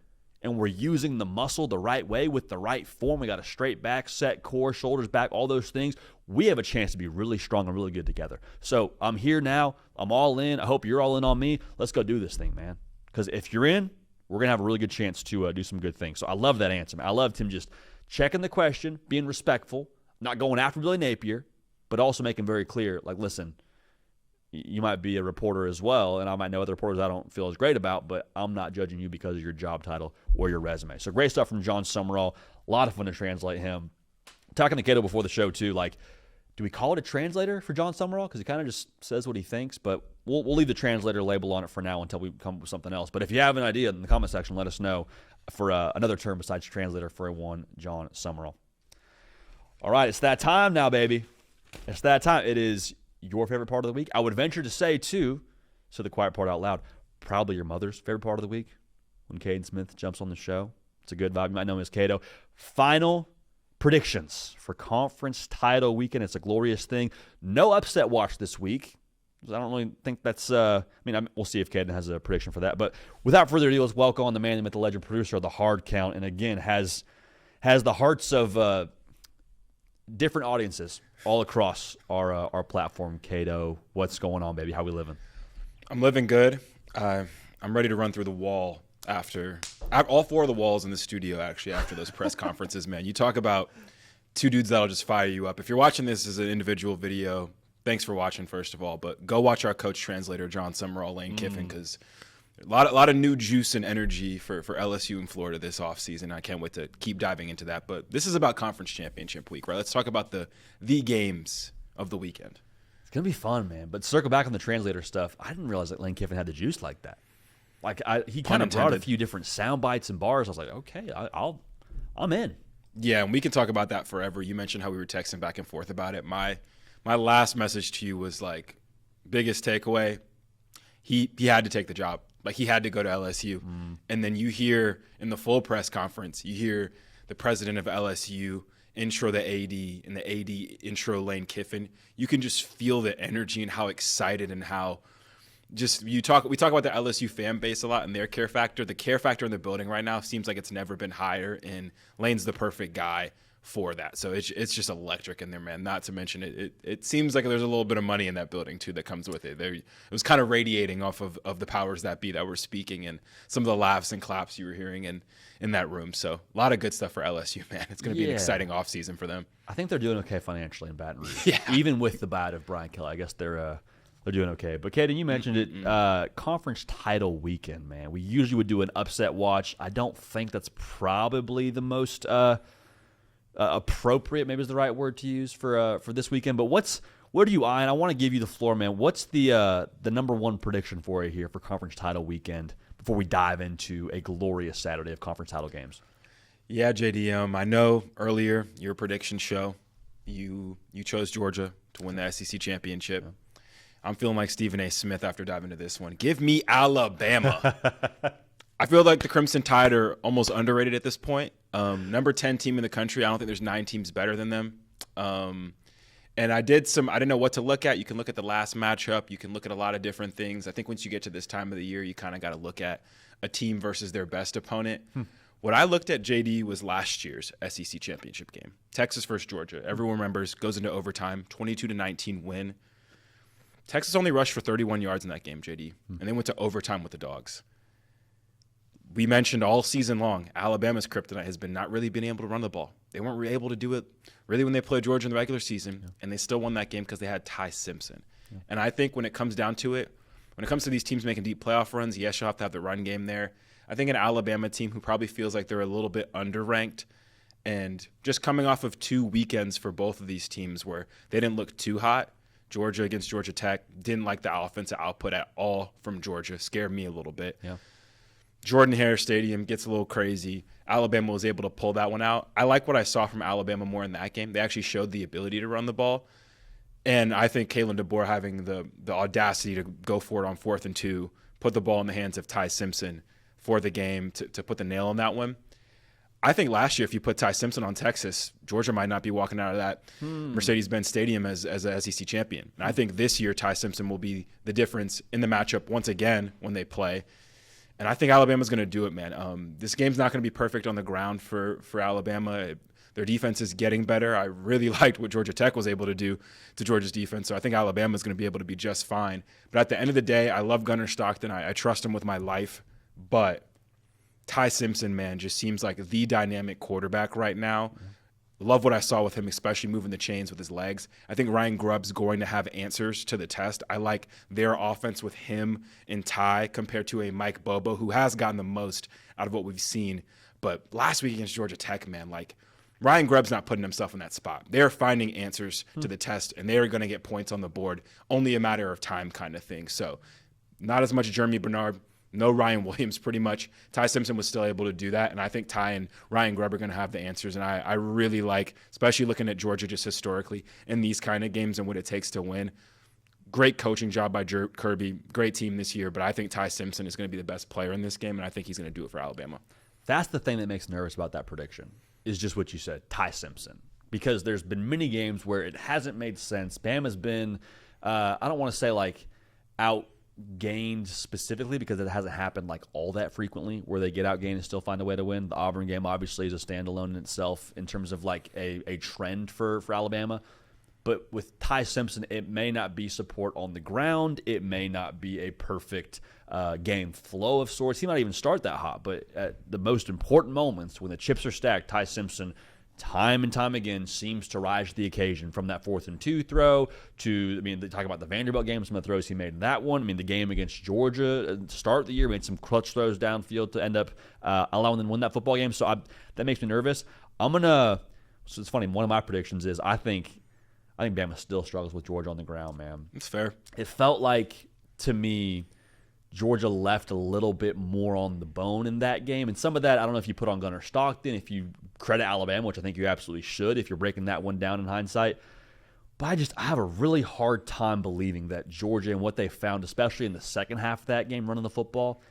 B: and we're using the muscle the right way with the right form, we got a straight back, set core, shoulders back, all those things, we have a chance to be really strong and really good together. So I'm here now. I'm all in. I hope you're all in on me. Let's go do this thing, man. Because if you're in, we're going to have a really good chance to do some good ththings. So I love that answer, man. I loved him just checking the question, being respectful, not going after Billy Napier, but also making very clear, like, listen, you might be a reporter as well, and I might know other reporters I don't feel as great about, but I'm not judging you because of your job title or your resume. So great stuff from Jon Sumrall. A lot of fun to translate him. Talking to Cato before the show, too, like, do we call it a translator for Jon Sumrall? Because he kind of just says what he thinks, but we'll leave the translator label on it for now until we come up with something else. But if you have an idea in the comment section, let us know for another term besides translator for one Jon Sumrall. All right, it's that time now, baby. It's that time. It is your favorite part of the week. I would venture to say, too, so the quiet part out loud, probably your mother's favorite part of the week when Caden Smith jumps on the show. It's a good vibe. You might know him as Cato. Final predictions for conference title weekend. It's a glorious thing. No upset watch this week. I don't really think that's we'll see if Caden has a prediction for that. But without further ado, let's welcome on the man, the myth, the legend, producer of the Hard Count, and again has the hearts of different audiences all across our platform. Cato, what's going on, baby? How we living?
F: I'm living good. I'm ready to run through the wall after all 4 of the walls in the studio, actually, after those press conferences, man. You talk about 2 dudes that'll just fire you up. If you're watching this as an individual video, thanks for watching, first of all. But go watch our coach translator, Jon Sumrall, Lane Kiffin, because a lot of new juice and energy for LSU in Florida this offseason. I can't wait to keep diving into that. But this is about conference championship week, right? Let's talk about the games of the weekend.
B: It's going to be fun, man. But circle back on the translator stuff. I didn't realize that Lane Kiffin had the juice like that. Like he kind of brought a few different sound bites and bars. I was like, okay, I'm in.
F: Yeah, and we can talk about that forever. You mentioned how we were texting back and forth about it. My last message to you was like, biggest takeaway, he had to take the job. Like, he had to go to LSU. And then you hear in the full press conference, you hear the president of LSU intro the AD and the AD intro Lane Kiffin. You can just feel the energy and how excited and how just we talk about the LSU fan base a lot and their care factor. The care factor in the building right now seems like it's never been higher, and Lane's the perfect guy for that. So it's just electric in there, man. Not to mention it seems like there's a little bit of money in that building too that comes with it. It was kind of radiating off of the powers that be that were speaking, and some of the laughs and claps you were hearing in that room. So a lot of good stuff for LSU, man. It's going to be an exciting offseason for them.
B: I think they're doing okay financially in Baton Rouge.
F: Yeah.
B: Even with the bad of Brian Kelly, I guess they're doing okay. But Kaden, you mentioned it, conference title weekend, man. We usually would do an upset watch. I don't think that's probably the most appropriate, maybe is the right word to use for this weekend. But where do you eye? And I want to give you the floor, man. What's the number one prediction for you here for conference title weekend before we dive into a glorious Saturday of conference title games?
F: Yeah, JD. I know earlier your prediction show, you chose Georgia to win the SEC championship. Yeah. I'm feeling like Stephen A. Smith after diving into this one. Give me Alabama. I feel like the Crimson Tide are almost underrated at this point. Number 10 team in the country. I don't think there's 9 teams better than them. And I didn't know what to look at. You can look at the last matchup. You can look at a lot of different things. I think once you get to this time of the year, you kind of got to look at a team versus their best opponent. What I looked at, JD, was last year's SEC championship game. Texas versus Georgia. Everyone remembers, goes into overtime, 22-19 win. Texas only rushed for 31 yards in that game, JD, and they went to overtime with the Dogs. We mentioned all season long, Alabama's kryptonite has been not really being able to run the ball. They weren't really able to do it really when they played Georgia in the regular season, and they still won that game because they had Ty Simpson. And I think when it comes down to it, when it comes to these teams making deep playoff runs, yes, you'll have to have the run game there. I think an Alabama team who probably feels like they're a little bit underranked, and just coming off of 2 weekends for both of these teams where they didn't look too hot. Georgia against Georgia Tech, didn't like the offensive output at all from Georgia, scared me a little bit.
B: Yeah.
F: Jordan-Hare Stadium gets a little crazy. Alabama was able to pull that one out. I like what I saw from Alabama more in that game. They actually showed the ability to run the ball. And I think Kalen DeBoer having the audacity to go for it on 4th and 2, put the ball in the hands of Ty Simpson for the game to put the nail on that one. I think last year, if you put Ty Simpson on Texas, Georgia might not be walking out of that Mercedes-Benz Stadium as an SEC champion. And I think this year, Ty Simpson will be the difference in the matchup once again when they play. And I think Alabama's going to do it, man. This game's not going to be perfect on the ground for Alabama. Their defense is getting better. I really liked what Georgia Tech was able to do to Georgia's defense, so I think Alabama's going to be able to be just fine. But at the end of the day, I love Gunnar Stockton. I trust him with my life. But Ty Simpson, man, just seems like the dynamic quarterback right now. Love what I saw with him, especially moving the chains with his legs. I think Ryan Grubb's going to have answers to the test. I like their offense with him and Ty compared to a Mike Bobo, who has gotten the most out of what we've seen. But last week against Georgia Tech, man, like Ryan Grubb's not putting himself in that spot. They're finding answers to the test, and they're going to get points on the board. Only a matter of time kind of thing. So not as much Jeremy Bernard. No Ryan Williams, pretty much. Ty Simpson was still able to do that, and I think Ty and Ryan Grubb are going to have the answers, and I really like, especially looking at Georgia just historically in these kind of games and what it takes to win. Great coaching job by Kirby, great team this year, but I think Ty Simpson is going to be the best player in this game, and I think he's going to do it for Alabama.
B: That's the thing that makes me nervous about that prediction, is just what you said, Ty Simpson. Because there's been many games where it hasn't made sense. Bama's been, I don't want to say like outgained specifically because it hasn't happened like all that frequently where they get outgained and still find a way to win. The Auburn game obviously is a standalone in itself in terms of like a trend for Alabama. But with Ty Simpson, it may not be support on the ground. It may not be a perfect game flow of sorts. He might even start that hot. But at the most important moments, when the chips are stacked, Ty Simpson, time and time again, seems to rise to the occasion. From that 4th and 2 throw to, I mean, they talk about the Vanderbilt game, some of the throws he made in that one. I mean, the game against Georgia to start the year, made some clutch throws downfield to end up allowing them to win that football game. So that makes me nervous. So it's funny, one of my predictions is I think Bama still struggles with Georgia on the ground, man.
F: It's fair.
B: It felt like, to me, Georgia left a little bit more on the bone in that game. And some of that, I don't know if you put on Gunnar Stockton, if you credit Alabama, which I think you absolutely should if you're breaking that one down in hindsight. But I have a really hard time believing that Georgia and what they found, especially in the second half of that game running the football,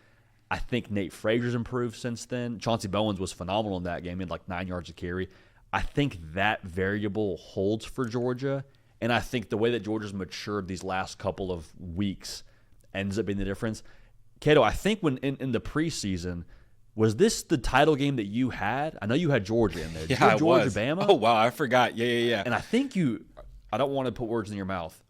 B: I think Nate Frazier's improved since then. Chauncey Bowens was phenomenal in that game. He had like 9 yards of carry. I think that variable holds for Georgia. And I think the way that Georgia's matured these last couple of weeks ends up being the difference. Cato, I think when in the preseason, was this the title game that you had? I know you had Georgia in there. Did you have Georgia, Bama?
F: Oh, wow, I forgot. Yeah.
B: And I think I don't want to put words in your mouth.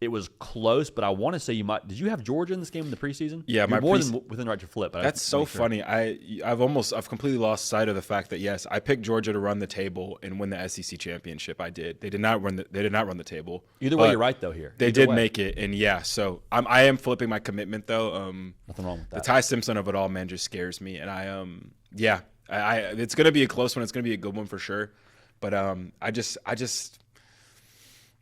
B: It was close, but I want to say you might. Did you have Georgia in this game in the preseason?
F: Yeah,
B: You're more than within the right to flip. But
F: that's so funny. I've completely lost sight of the fact that yes, I picked Georgia to run the table and win the SEC championship. I did. They did not run the table.
B: Either way, you're right though here.
F: They did make it, and yeah. So I am flipping my commitment though.
B: Nothing wrong with that.
F: The Ty Simpson of it all, man, just scares me, and it's gonna be a close one. It's gonna be a good one for sure. But I just.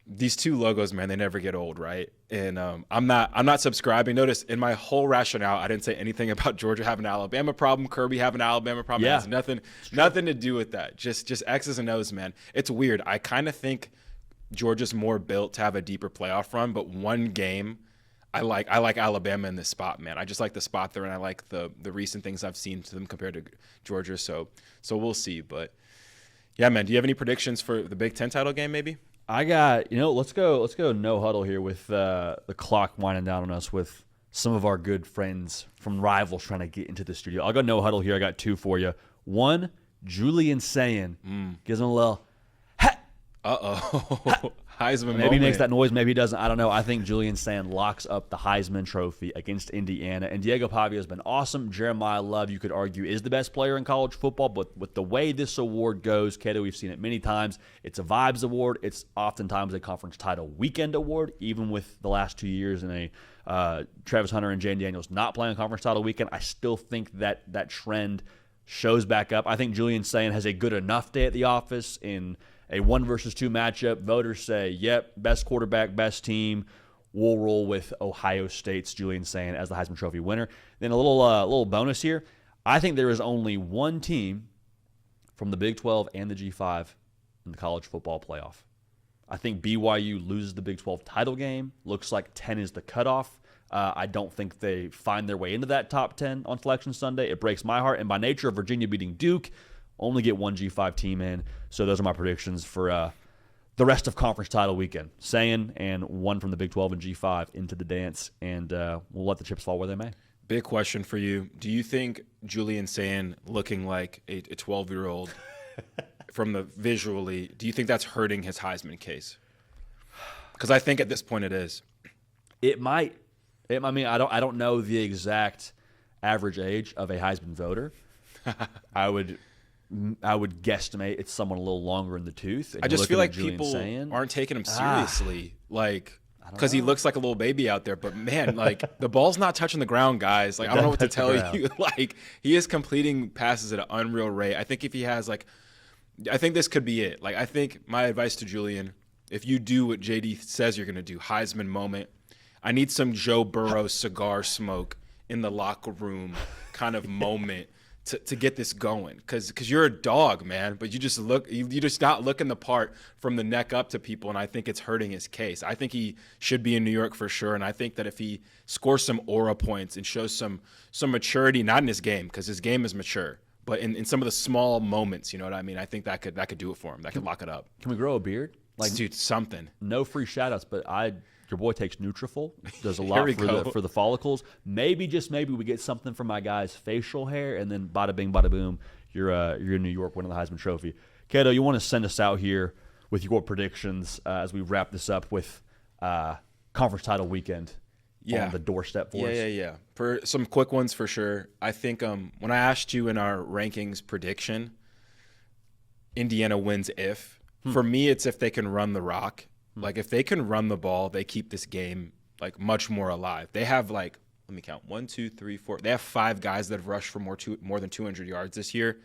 F: These two logos, man, they never get old, right? And I'm not subscribing. Notice in my whole rationale, I didn't say anything about Georgia having an Alabama problem, Kirby having an Alabama problem.
B: Yeah.
F: It has nothing to do with that. Just X's and O's, man. It's weird. I kind of think Georgia's more built to have a deeper playoff run, but one game, I like Alabama in this spot, man. I just like the spot there, and I like the recent things I've seen to them compared to Georgia. So we'll see. But yeah, man, do you have any predictions for the Big Ten title game? Maybe.
B: I got, let's go no huddle here with the clock winding down on us with some of our good friends from rivals trying to get into the studio. I'll go no huddle here. I got 2 for you. 1, Julian saying gives him a little
F: Heisman
B: maybe
F: moment.
B: he makes that noise, maybe he doesn't. I don't know. I think Julian Sand locks up the Heisman Trophy against Indiana. And Diego Pavia has been awesome. Jeremiah Love, you could argue, is the best player in college football. But with the way this award goes, Keto, we've seen it many times. It's a vibes award. It's oftentimes a conference title weekend award, even with the last 2 years in a Travis Hunter and Jane Daniels not playing conference title weekend. I still think that trend shows back up. I think Julian Sand has a good enough day at the office in a 1 versus 2 matchup. Voters say, yep, best quarterback, best team. We'll roll with Ohio State's Julian Sand as the Heisman Trophy winner. Then a little bonus here. I think there is only one team from the Big 12 and the G5 in the college football playoff. I think BYU loses the Big 12 title game. Looks like 10 is the cutoff. I don't think they find their way into that top 10 on Selection Sunday. It breaks my heart. And by nature of Virginia beating Duke, only get one G5 team in. So those are my predictions for the rest of conference title weekend. Sayin and 1 from the Big 12 and G5 into the dance, and we'll let the chips fall where they may.
F: Big question for you. Do you think Julian Sand looking like a 12-year-old from the visually, do you think that's hurting his Heisman case? Because I think at this point it is.
B: It might. I mean, I don't know the exact average age of a Heisman voter. I would guesstimate it's someone a little longer in the tooth.
F: I just feel like people aren't taking him seriously, because he looks like a little baby out there. But man, the ball's not touching the ground, guys. I don't know what to tell you. He is completing passes at an unreal rate. I think if he has I think this could be it. I think my advice to Julian, if you do what JD says you're going to do, Heisman moment, I need some Joe Burrow cigar smoke in the locker room kind of moment to get this going, because you're a dog, man, but you're just not looking the part from the neck up to people, and I think it's hurting his case. I think he should be in New York for sure, and I think that if he scores some aura points and shows some maturity, not in his game, because his game is mature, but in some of the small moments, you know what I mean? I think that could do it for him. That could lock it up.
B: Can we grow a beard?
F: Dude, something.
B: No free shout-outs, but your boy takes Nutrafol. Does a lot for the follicles. Maybe, just maybe, we get something from my guy's facial hair, and then bada bing, bada boom, you're in New York winning the Heisman Trophy. Kato, you want to send us out here with your predictions as we wrap this up with conference title weekend on the doorstep for us?
F: Yeah. For some quick ones for sure. I think when I asked you in our rankings prediction, Indiana wins if. For me, it's if they can run the rock. If they can run the ball, they keep this game much more alive. They have let me count, 1, 2, 3, 4. They have 5 guys that have rushed for more than 200 yards this year.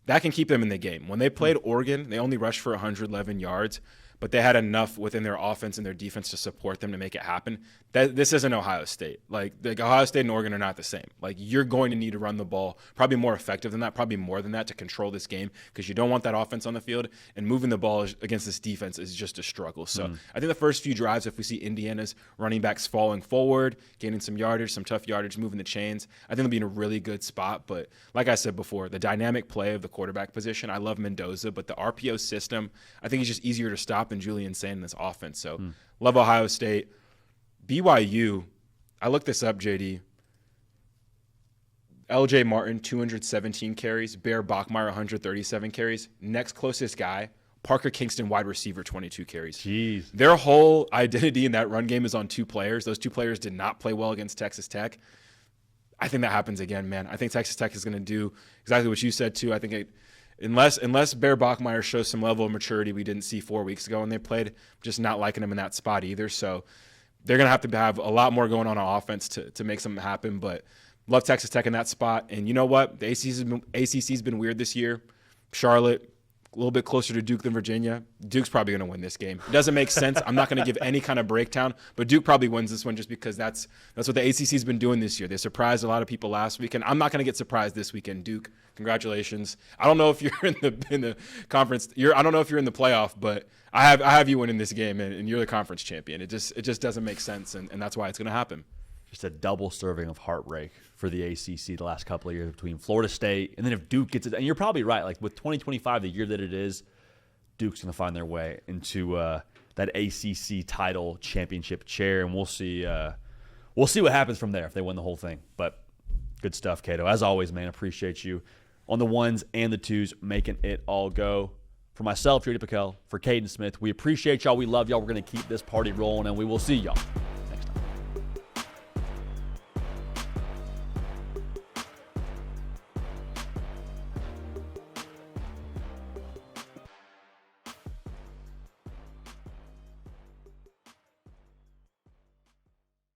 F: That can keep them in the game. When they played Oregon, they only rushed for 111 yards, but they had enough within their offense and their defense to support them to make it happen. This isn't Ohio State. Ohio State and Oregon are not the same. You're going to need to run the ball probably more effective than that, probably more than that, to control this game, because you don't want that offense on the field, and moving the ball against this defense is just a struggle. So I think the first few drives, if we see Indiana's running backs falling forward, gaining some yardage, some tough yardage, moving the chains, I think they'll be in a really good spot. But like I said before, the dynamic play of the quarterback position, I love Mendoza, but the RPO system, I think he's just easier to stop than Julian Sand in this offense. So love Ohio State. BYU, I looked this up, JD. LJ Martin, 217 carries. Bear Bachmeier, 137 carries. Next closest guy, Parker Kingston, wide receiver, 22 carries.
B: Jeez.
F: Their whole identity in that run game is on 2 players. Those 2 players did not play well against Texas Tech. I think that happens again, man. I think Texas Tech is going to do exactly what you said, too. I think unless Bear Bachmeier shows some level of maturity we didn't see 4 weeks ago when they played, just not liking him in that spot either. So they're going to have a lot more going on offense to make something happen. But love Texas Tech in that spot. And you know what? The ACC's been weird this year. Charlotte, a little bit closer to Duke than Virginia. Duke's probably going to win this game. It doesn't make sense. I'm not going to give any kind of breakdown, but Duke probably wins this one just because that's what the ACC's been doing this year. They surprised a lot of people last weekend. I'm not going to get surprised this weekend. Duke, congratulations. I don't know if you're in the conference. I don't know if you're in the playoff, but I have you winning this game, and you're the conference champion. It just doesn't make sense, and that's why it's going to happen.
B: Just a double serving of heartbreak for the ACC the last couple of years between Florida State and then if Duke gets it. And you're probably right. With 2025, the year that it is, Duke's going to find their way into that ACC title championship chair, and we'll see what happens from there if they win the whole thing. But good stuff, Cato. As always, man, appreciate you on the ones and the twos, making it all go. For myself, Judy PicKell, for Caden Smith, we appreciate y'all. We love y'all. We're going to keep this party rolling, and we will see y'all